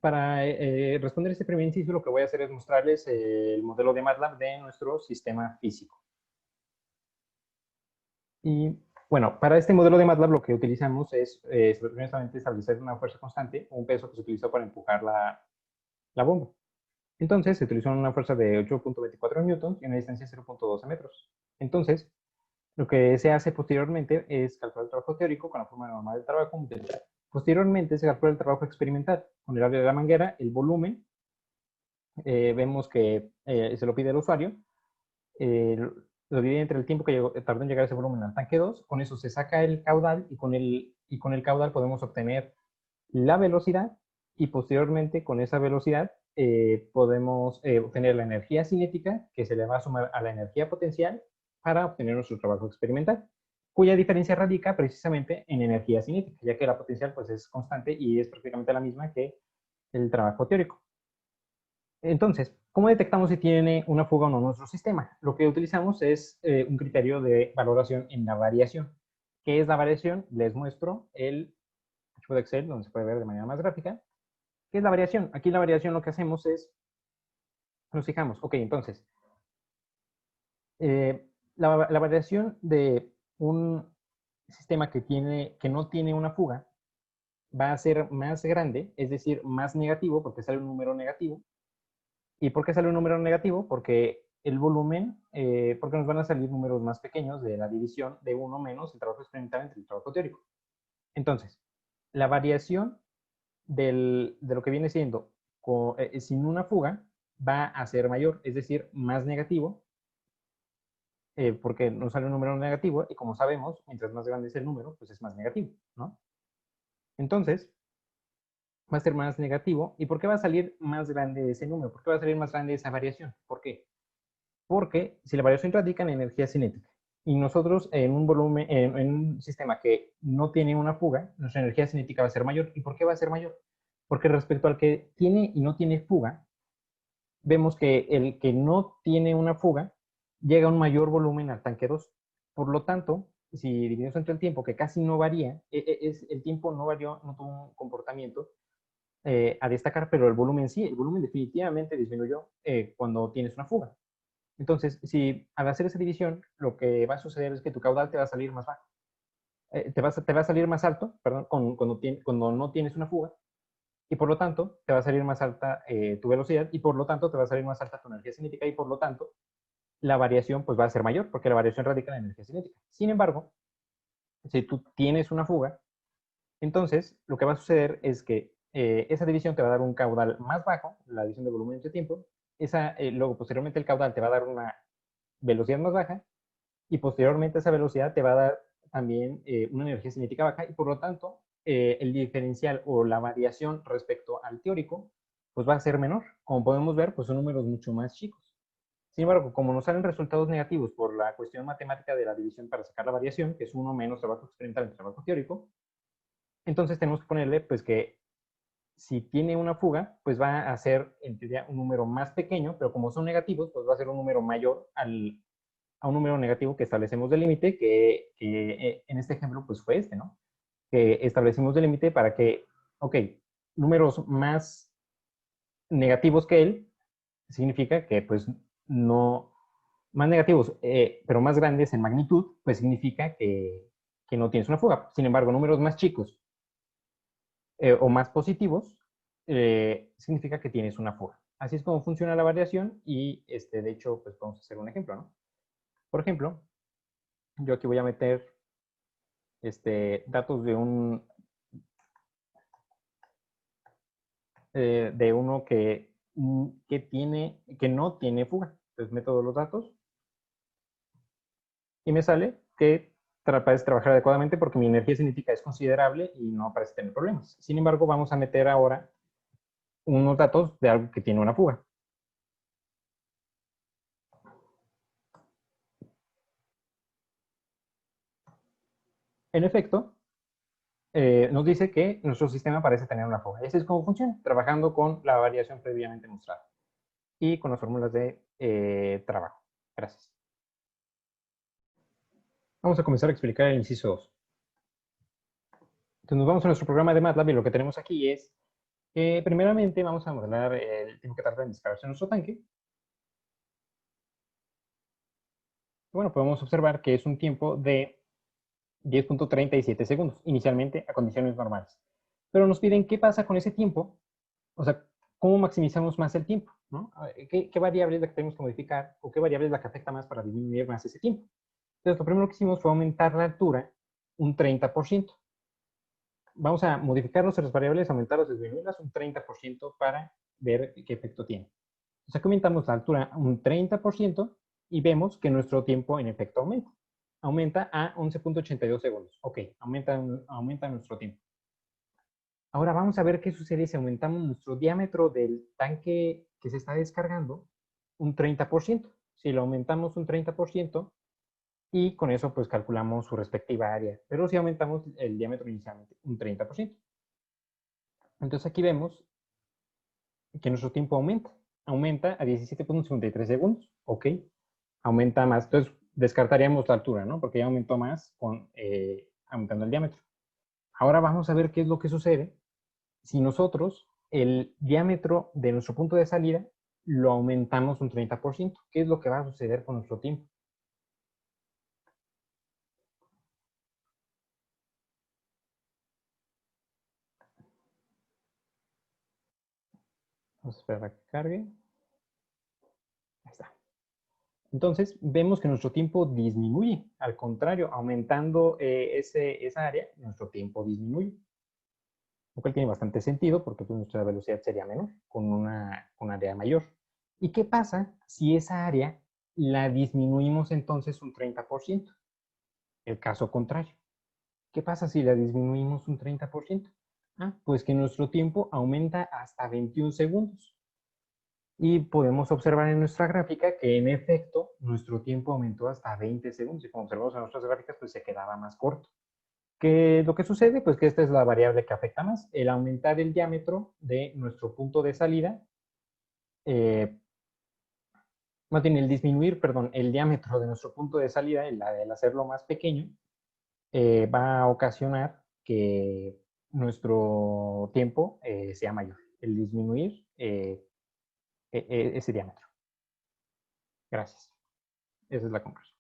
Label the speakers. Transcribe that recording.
Speaker 1: para responder este primer inciso, lo que voy a hacer es mostrarles el modelo de MATLAB de nuestro sistema físico. Y bueno, para este modelo de MATLAB lo que utilizamos es precisamente establecer una fuerza constante, un peso que se utilizó para empujar la bomba. Entonces se utilizó una fuerza de 8.24 newtons y una distancia de 0.12 metros. Entonces, lo que se hace posteriormente es calcular el trabajo teórico con la forma normal del trabajo. Posteriormente se calcula el trabajo experimental con el área de la manguera, el volumen. Vemos que se lo pide el usuario. Lo divide entre el tiempo que tardó en llegar ese volumen al tanque 2. Con eso se saca el caudal y con el caudal podemos obtener la velocidad y posteriormente con esa velocidad podemos obtener la energía cinética que se le va a sumar a la energía potencial para obtener nuestro trabajo experimental, cuya diferencia radica precisamente en energía cinética, ya que la potencial pues es constante y es prácticamente la misma que el trabajo teórico. Entonces, ¿cómo detectamos si tiene una fuga o no nuestro sistema? Lo que utilizamos es un criterio de valoración en la variación. ¿Qué es la variación? Les muestro el archivo de Excel, donde se puede ver de manera más gráfica. ¿Qué es la variación? Aquí la variación lo que hacemos es, nos fijamos, ok, entonces, la variación de un sistema que no tiene una fuga va a ser más grande, es decir, más negativo, porque sale un número negativo. ¿Y por qué sale un número negativo? Porque el volumen, porque nos van a salir números más pequeños de la división de 1 menos el trabajo experimental entre el trabajo teórico. Entonces, la variación de lo que viene siendo sin una fuga va a ser mayor, es decir, más negativo, porque nos sale un número negativo y como sabemos, mientras más grande es el número, pues es más negativo, ¿no? Entonces, va a ser más negativo. ¿Y por qué va a salir más grande ese número? ¿Por qué va a salir más grande esa variación? ¿Por qué? Porque si la variación radica en energía cinética y nosotros en un volumen, en un sistema que no tiene una fuga, nuestra energía cinética va a ser mayor. ¿Y por qué va a ser mayor? Porque respecto al que tiene y no tiene fuga, vemos que el que no tiene una fuga llega a un mayor volumen al tanque 2. Por lo tanto, si dividimos entre el tiempo, que casi no varía, el tiempo no varió, no tuvo un comportamiento a destacar, pero el volumen sí, el volumen definitivamente disminuyó cuando tienes una fuga. Entonces, si al hacer esa división, lo que va a suceder es que tu caudal te va a salir más bajo. Te va a salir más alto, perdón, cuando no tienes una fuga, y por lo tanto te va a salir más alta tu velocidad, y por lo tanto te va a salir más alta tu energía cinética, y por lo tanto la variación pues va a ser mayor, porque la variación radica en la energía cinética. Sin embargo, si tú tienes una fuga, entonces lo que va a suceder es que esa división te va a dar un caudal más bajo, la división de volumen entre tiempo, luego posteriormente el caudal te va a dar una velocidad más baja, y posteriormente esa velocidad te va a dar también una energía cinética baja y por lo tanto el diferencial o la variación respecto al teórico pues va a ser menor. Como podemos ver, pues son números mucho más chicos. Sin embargo, como nos salen resultados negativos por la cuestión matemática de la división para sacar la variación, que es 1 menos trabajo experimental entre trabajo teórico, entonces tenemos que ponerle pues que si tiene una fuga, pues va a ser en teoría un número más pequeño, pero como son negativos, pues va a ser un número mayor a un número negativo que establecemos de límite, que en este ejemplo pues fue este, ¿no? Que establecimos de límite para que, ok, números más negativos que él, significa que pues no, más negativos, pero más grandes en magnitud, pues significa que no tienes una fuga. Sin embargo, números más chicos o más positivos, significa que tienes una fuga. Así es como funciona la variación y de hecho, pues vamos a hacer un ejemplo, ¿no? Por ejemplo, yo aquí voy a meter datos de uno que no tiene fuga. Entonces meto los datos y me sale que parece trabajar adecuadamente porque mi energía cinética es considerable y no parece tener problemas. Sin embargo, vamos a meter ahora unos datos de algo que tiene una fuga. En efecto, nos dice que nuestro sistema parece tener una fuga. Y así es como funciona, trabajando con la variación previamente mostrada y con las fórmulas de trabajo. Gracias. Vamos a comenzar a explicar el inciso 2. Entonces nos vamos a nuestro programa de MATLAB y lo que tenemos aquí es Primeramente vamos a modelar el tiempo que tarda en descargarse nuestro tanque. Bueno, podemos observar que es un tiempo de 10.37 segundos, inicialmente a condiciones normales. Pero nos piden qué pasa con ese tiempo, o sea, cómo maximizamos más el tiempo, ¿no? ¿Qué variable es la que tenemos que modificar o qué variable es la que afecta más para disminuir más ese tiempo? Entonces, lo primero que hicimos fue aumentar la altura un 30%. Vamos a modificar nuestras variables, aumentarlas, disminuirlas un 30% para ver qué efecto tiene. Entonces, aquí aumentamos la altura un 30% y vemos que nuestro tiempo en efecto aumenta. Aumenta a 11.82 segundos. Ok, aumenta nuestro tiempo. Ahora vamos a ver qué sucede si aumentamos nuestro diámetro del tanque que se está descargando un 30%. Si lo aumentamos un 30% y con eso pues calculamos su respectiva área. Pero si aumentamos el diámetro inicialmente un 30%. Entonces aquí vemos que nuestro tiempo aumenta. Aumenta a 17.53 segundos. Ok, aumenta más. Entonces descartaríamos la altura, ¿no? Porque ya aumentó más aumentando el diámetro. Ahora vamos a ver qué es lo que sucede si nosotros el diámetro de nuestro punto de salida lo aumentamos un 30%. ¿Qué es lo que va a suceder con nuestro tiempo? Vamos a esperar a que cargue. Ahí está. Entonces, vemos que nuestro tiempo disminuye. Al contrario, aumentando esa área, nuestro tiempo disminuye. Lo cual tiene bastante sentido porque pues, nuestra velocidad sería menor con una área mayor. ¿Y qué pasa si esa área la disminuimos entonces un 30%? El caso contrario. ¿Qué pasa si la disminuimos un 30%? Pues que nuestro tiempo aumenta hasta 21 segundos. Y podemos observar en nuestra gráfica que en efecto nuestro tiempo aumentó hasta 20 segundos. Y como observamos en nuestras gráficas, pues se quedaba más corto. ¿Qué es lo que sucede? Pues que esta es la variable que afecta más. El aumentar el diámetro de nuestro punto de salida, más bien el disminuir, perdón, el diámetro de nuestro punto de salida, el hacerlo más pequeño, va a ocasionar que nuestro tiempo sea mayor. El disminuir ese diámetro. Gracias. Esa es la conclusión.